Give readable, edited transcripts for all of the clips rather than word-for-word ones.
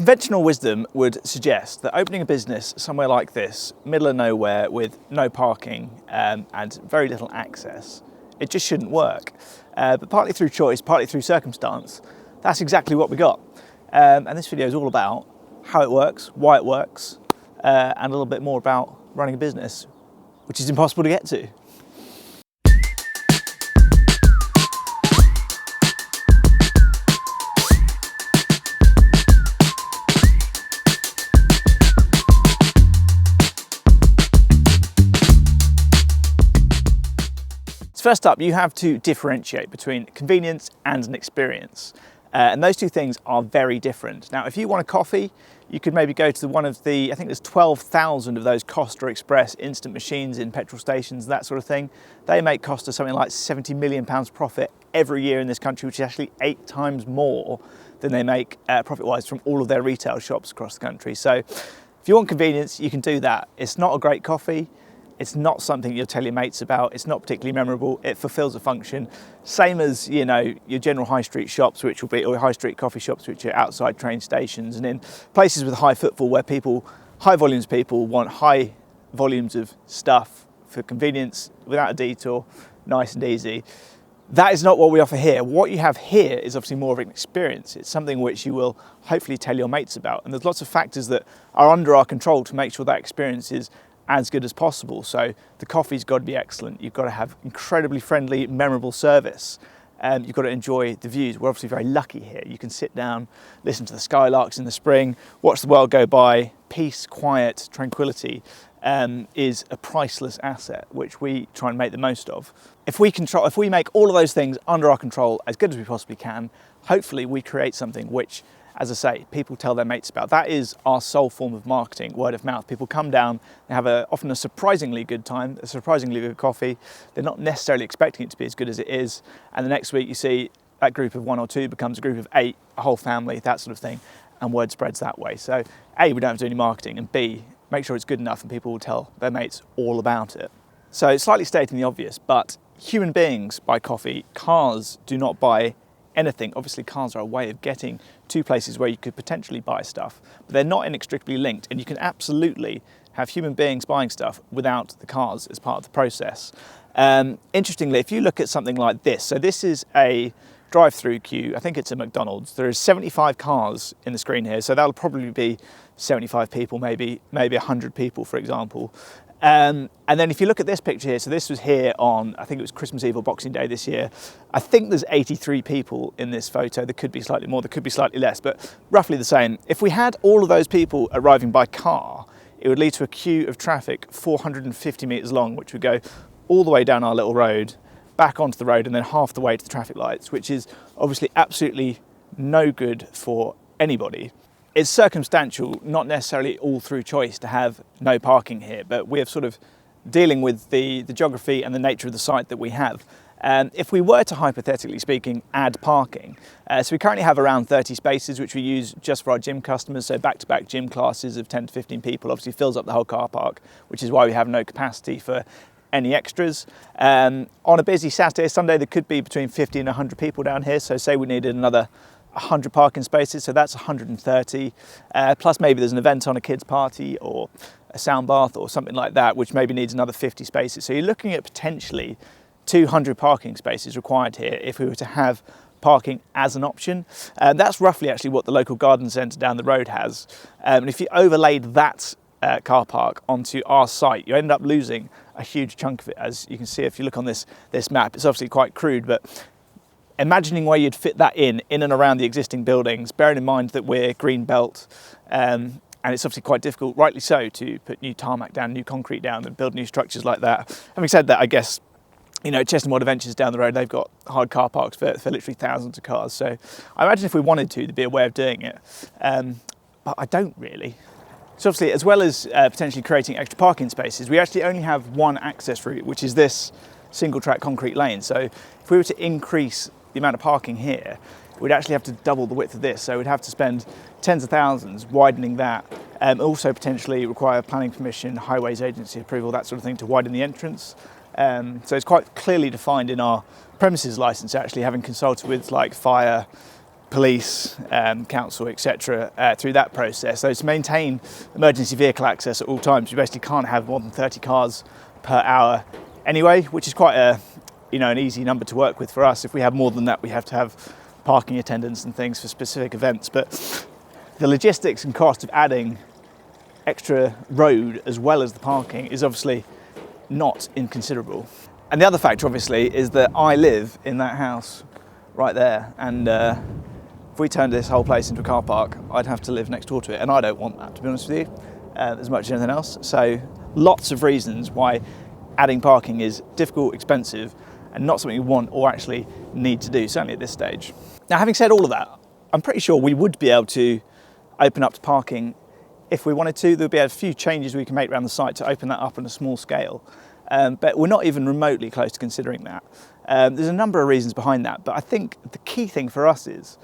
Conventional wisdom would suggest that opening a business somewhere like this, middle of nowhere with no parking and very little access, it just shouldn't work. But partly through choice, partly through circumstance, that's exactly what we got. And this video is all about how it works, why it works, and a little bit more about running a business, which is impossible to get to. First up, you have to differentiate between convenience and an experience. And those two things are very different. Now, if you want a coffee, you could maybe go to one of the, I think there's 12,000 of those Costa Express instant machines in petrol stations, that sort of thing. They make Costa something like £70 million profit every year in this country, which is actually 8 times more than they make profit-wise from all of their retail shops across the country. So if you want convenience, you can do that. It's not a great coffee. It's not something you'll tell your mates about. It's not particularly memorable. It fulfills a function. Same as, you know, your general high street shops, which will be, or high street coffee shops, which are outside train stations and in places with high footfall where people, high volumes of people want high volumes of stuff for convenience without a detour, nice and easy. That is not what we offer here. What you have here is obviously more of an experience. It's something which you will hopefully tell your mates about. And there's lots of factors that are under our control to make sure that experience is as good as possible. So the coffee's got to be excellent. You've got to have incredibly friendly, memorable service. You've got to enjoy the views. We're obviously very lucky here. You can sit down, listen to the skylarks in the spring, watch the world go by. Peace, quiet, tranquility is a priceless asset, which we try and make the most of. If we make all of those things under our control as good as we possibly can, hopefully we create something which, as I say, people tell their mates about. That is our sole form of marketing, word of mouth. People come down, they have often a surprisingly good time, a surprisingly good coffee. They're not necessarily expecting it to be as good as it is. And the next week you see that group of 1 or 2 becomes a group of 8, a whole family, that sort of thing. And word spreads that way. So A, we don't have to do any marketing, and B, make sure it's good enough and people will tell their mates all about it. So it's slightly stating the obvious, but human beings buy coffee, cars do not buy anything. Obviously cars are a way of getting to places where you could potentially buy stuff, but they're not inextricably linked, and you can absolutely have human beings buying stuff without the cars as part of the process. Interestingly, if you look at something like this, so this is a drive-through queue, I think it's a McDonald's. There is 75 cars in the screen here, so that'll probably be 75 people, maybe 100 people, for example. And then if you look at this picture here, so this was here on, I think it was Christmas Eve or Boxing Day this year. I think there's 83 people in this photo. There could be slightly more, there could be slightly less, but roughly the same. If we had all of those people arriving by car, it would lead to a queue of traffic 450 metres long, which would go all the way down our little road, back onto the road, and then half the way to the traffic lights, which is obviously absolutely no good for anybody. It's circumstantial, not necessarily all through choice, to have no parking here, but we're sort of dealing with the geography and the nature of the site that we have. If we were to, hypothetically speaking, add parking, so we currently have around 30 spaces, which we use just for our gym customers, so back-to-back gym classes of 10 to 15 people obviously fills up the whole car park, which is why we have no capacity for any extras. On a busy Saturday or Sunday, there could be between 50 and 100 people down here, so say we needed another 100 parking spaces, so that's 130, plus maybe there's an event on, a kids party or a sound bath or something like that, which maybe needs another 50 spaces. So you're looking at potentially 200 parking spaces required here if we were to have parking as an option. That's roughly actually what the local garden centre down the road has. And if you overlaid that car park onto our site, you end up losing a huge chunk of it. As you can see, if you look on this map, it's obviously quite crude, but imagining where you'd fit that in and around the existing buildings, bearing in mind that we're green belt, and it's obviously quite difficult, rightly so, to put new tarmac down, new concrete down and build new structures like that. Having said that, I guess, you know, Chester Mod Adventures down the road, they've got hard car parks for literally thousands of cars. So I imagine if we wanted to, there'd be a way of doing it, but I don't really. So obviously, as well as potentially creating extra parking spaces, we actually only have one access route, which is this single track concrete lane. So if we were to increase the amount of parking here, we'd actually have to double the width of this. So we'd have to spend tens of thousands widening that, also potentially require planning permission, highways agency approval, that sort of thing, to widen the entrance. So it's quite clearly defined in our premises license, actually, having consulted with like fire, police, council, etc. Through that process. So to maintain emergency vehicle access at all times, you basically can't have more than 30 cars per hour anyway, which is quite an easy number to work with for us. If we have more than that, we have to have parking attendants and things for specific events. But the logistics and cost of adding extra road as well as the parking is obviously not inconsiderable. And the other factor obviously is that I live in that house right there, and if we turned this whole place into a car park, I'd have to live next door to it, and I don't want that, to be honest with you, as much as anything else. So lots of reasons why adding parking is difficult, expensive, and not something you want or actually need to do, certainly at this stage. Now, having said all of that, I'm pretty sure we would be able to open up to parking if we wanted to. There'll be a few changes we can make around the site to open that up on a small scale, but we're not even remotely close to considering that. There's a number of reasons behind that, but I think the key thing for us is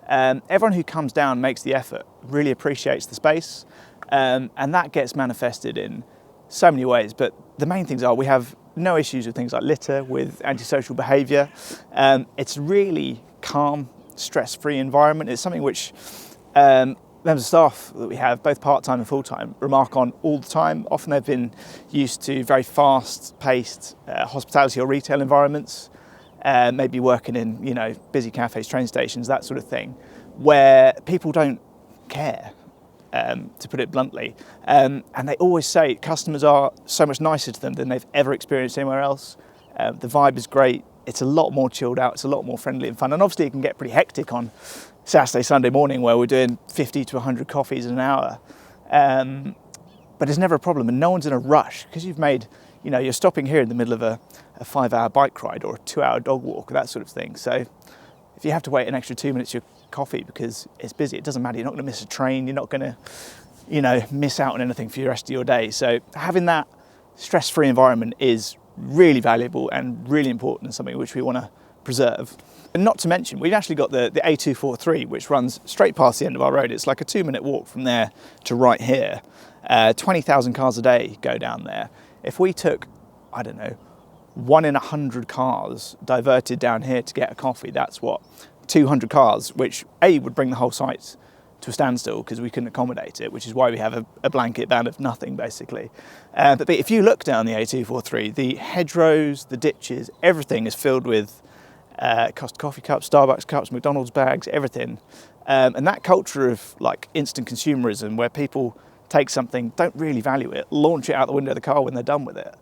everyone who comes down, makes the effort, really appreciates the space, and that gets manifested in so many ways. But the main things are we have no issues with things like litter, with antisocial behaviour. It's really calm, stress-free environment. It's something which members of staff that we have, both part-time and full-time, remark on all the time. Often they've been used to very fast-paced hospitality or retail environments, maybe working in busy cafes, train stations, that sort of thing, where people don't care, to put it bluntly. And they always say customers are so much nicer to them than they've ever experienced anywhere else. The vibe is great. It's a lot more chilled out. It's a lot more friendly and fun. And obviously it can get pretty hectic on Saturday, Sunday morning where we're doing 50 to 100 coffees in an hour. But it's never a problem, and no one's in a rush because you've made, you're stopping here in the middle of a 5-hour bike ride or a 2-hour dog walk, that sort of thing. So if you have to wait an extra 2 minutes for your coffee because it's busy, it doesn't matter. You're not going to miss a train. You're not going to, miss out on anything for the rest of your day. So having that stress-free environment is really valuable and really important, and something which we want to preserve. And not to mention, we've actually got the A243, which runs straight past the end of our road. It's like a 2-minute walk from there to right here. 20,000 cars a day go down there. If we took, 1 in 100 cars diverted down here to get a coffee, that's 200 cars, which would bring the whole site to a standstill because we couldn't accommodate it, which is why we have a blanket ban of nothing, basically. But if you look down the A243, the hedgerows, the ditches, everything is filled with Costa coffee cups, Starbucks cups, McDonald's bags, everything. And that culture of instant consumerism, where people take something, don't really value it, launch it out the window of the car when they're done with it,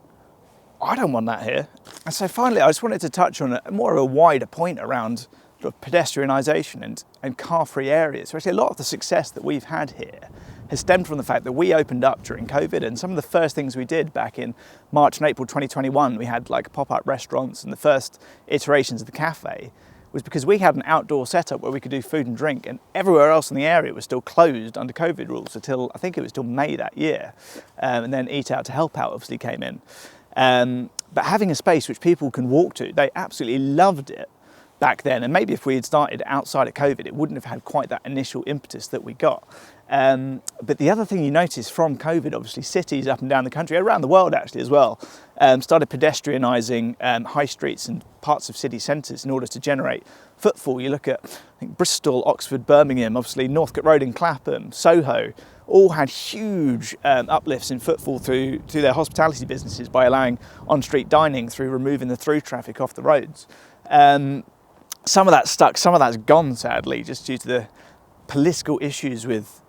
I don't want that here. And so finally, I just wanted to touch on more of a wider point around sort of pedestrianisation and car-free areas. So actually a lot of the success that we've had here has stemmed from the fact that we opened up during COVID, and some of the first things we did back in March and April 2021, we had pop-up restaurants, and the first iterations of the cafe was because we had an outdoor setup where we could do food and drink, and everywhere else in the area was still closed under COVID rules until, I think it was till May that year. And then Eat Out to Help Out obviously came in. But having a space which people can walk to, they absolutely loved it back then. And maybe if we had started outside of COVID, it wouldn't have had quite that initial impetus that we got. But the other thing you notice from COVID, obviously cities up and down the country, around the world actually as well, started pedestrianising high streets and parts of city centres in order to generate footfall. You look at, I think, Bristol, Oxford, Birmingham, obviously Northcote Road in Clapham, Soho, all had huge uplifts in footfall through their hospitality businesses by allowing on-street dining through removing the through traffic off the roads. Some of that's stuck, some of that's gone, sadly, just due to the political issues with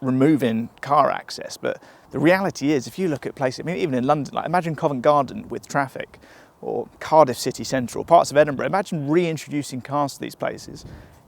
removing car access. But the reality is, if you look at places, even in London, imagine Covent Garden with traffic, or Cardiff city centre, or parts of Edinburgh. Imagine reintroducing cars to these places.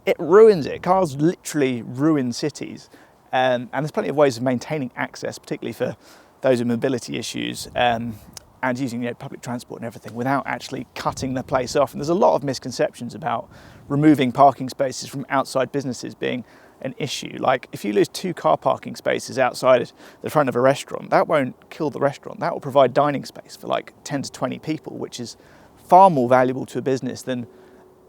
It ruins it. Cars literally ruin cities. And there's plenty of ways of maintaining access, particularly for those with mobility issues, and using public transport and everything without actually cutting the place off. And there's a lot of misconceptions about removing parking spaces from outside businesses being an issue. Like, if you lose 2 car parking spaces outside the front of a restaurant, that won't kill the restaurant. That will provide dining space for 10 to 20 people, which is far more valuable to a business than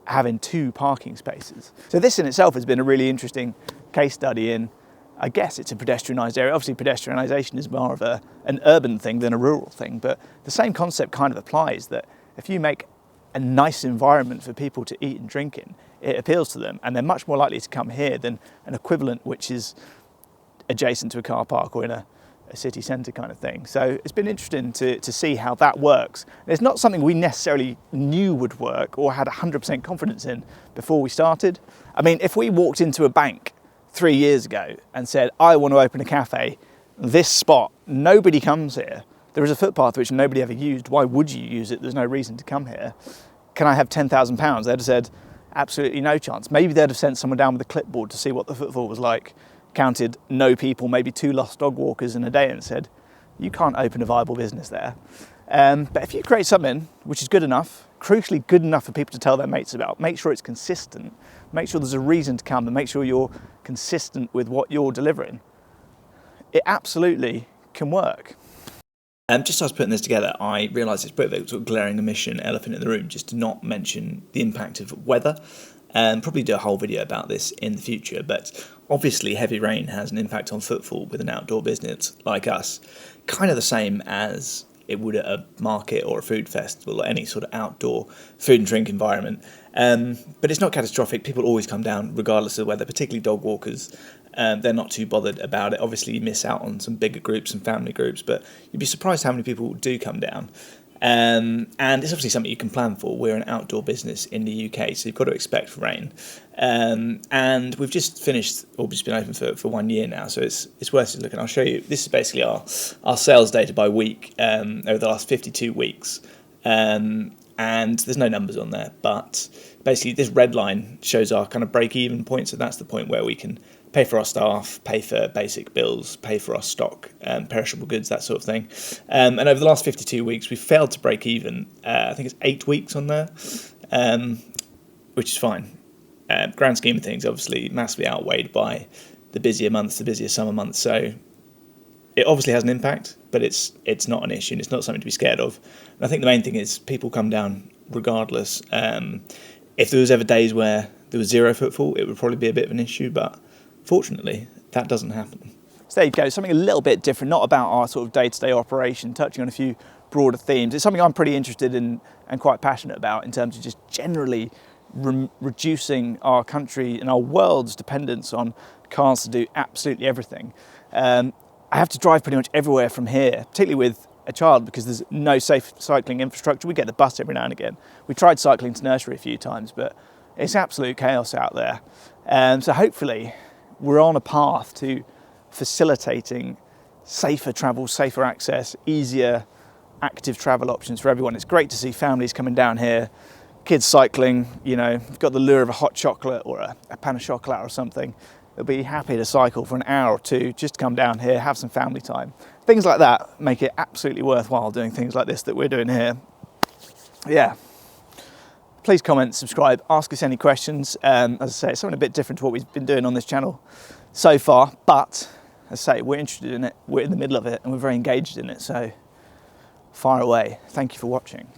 having 2 parking spaces. So this in itself has been a really interesting case study in, I guess it's a pedestrianised area. Obviously pedestrianisation is more of an urban thing than a rural thing, but the same concept kind of applies, that if you make a nice environment for people to eat and drink in, it appeals to them, and they're much more likely to come here than an equivalent which is adjacent to a car park or in a city centre kind of thing. So it's been interesting to see how that works. It's not something we necessarily knew would work or had 100% confidence in before we started. I mean, if we walked into a bank 3 years ago and said, I want to open a cafe, this spot, nobody comes here. There is a footpath which nobody ever used. Why would you use it? There's no reason to come here. Can I have £10,000? They'd have said, absolutely no chance. Maybe they'd have sent someone down with a clipboard to see what the footfall was like, counted no people, maybe 2 lost dog walkers in a day, and said, you can't open a viable business there. But if you create something which is good enough, crucially good enough for people to tell their mates about, make sure it's consistent, make sure there's a reason to come, and make sure you're consistent with what you're delivering, it absolutely can work. Just as I was putting this together, I realised it's a bit of a sort of glaring omission, elephant in the room, just to not mention the impact of weather. Probably do a whole video about this in the future, but obviously heavy rain has an impact on footfall with an outdoor business like us, kind of the same as it would at a market or a food festival or any sort of outdoor food and drink environment. But it's not catastrophic. People always come down regardless of the weather, particularly dog walkers. They're not too bothered about it. Obviously you miss out on some bigger groups and family groups, but you'd be surprised how many people do come down. And it's obviously something you can plan for. We're an outdoor business in the UK, so you've got to expect rain. And we've just finished, or just been open for 1 year now, so it's worth looking. I'll show you. This is basically our sales data by week over the last 52 weeks. And there's no numbers on there, but basically this red line shows our kind of break-even point. So that's the point where we can pay for our staff, pay for basic bills, pay for our stock, perishable goods, that sort of thing. And over the last 52 weeks, we've failed to break even. I think it's 8 weeks on there, which is fine. Grand scheme of things, obviously massively outweighed by the busier months, the busier summer months. So it obviously has an impact, but it's not an issue and it's not something to be scared of. And I think the main thing is people come down regardless. If there was ever days where there was zero footfall, it would probably be a bit of an issue, but fortunately, that doesn't happen. So there you go, something a little bit different, not about our sort of day-to-day operation, touching on a few broader themes. It's something I'm pretty interested in and quite passionate about in terms of just generally reducing our country and our world's dependence on cars to do absolutely everything. I have to drive pretty much everywhere from here, particularly with a child, because there's no safe cycling infrastructure. We get the bus every now and again. We tried cycling to nursery a few times, but it's absolute chaos out there. So hopefully we're on a path to facilitating safer travel, safer access, easier active travel options for everyone. It's great to see families coming down here, kids cycling, you know, you've got the lure of a hot chocolate or a pan of chocolate or something. They'll be happy to cycle for an hour or two just to come down here, have some family time. Things like that make it absolutely worthwhile doing things like this that we're doing here. Yeah. Please comment, subscribe, ask us any questions. As I say, it's something a bit different to what we've been doing on this channel so far, but as I say, we're interested in it, we're in the middle of it, and we're very engaged in it, so fire away. Thank you for watching.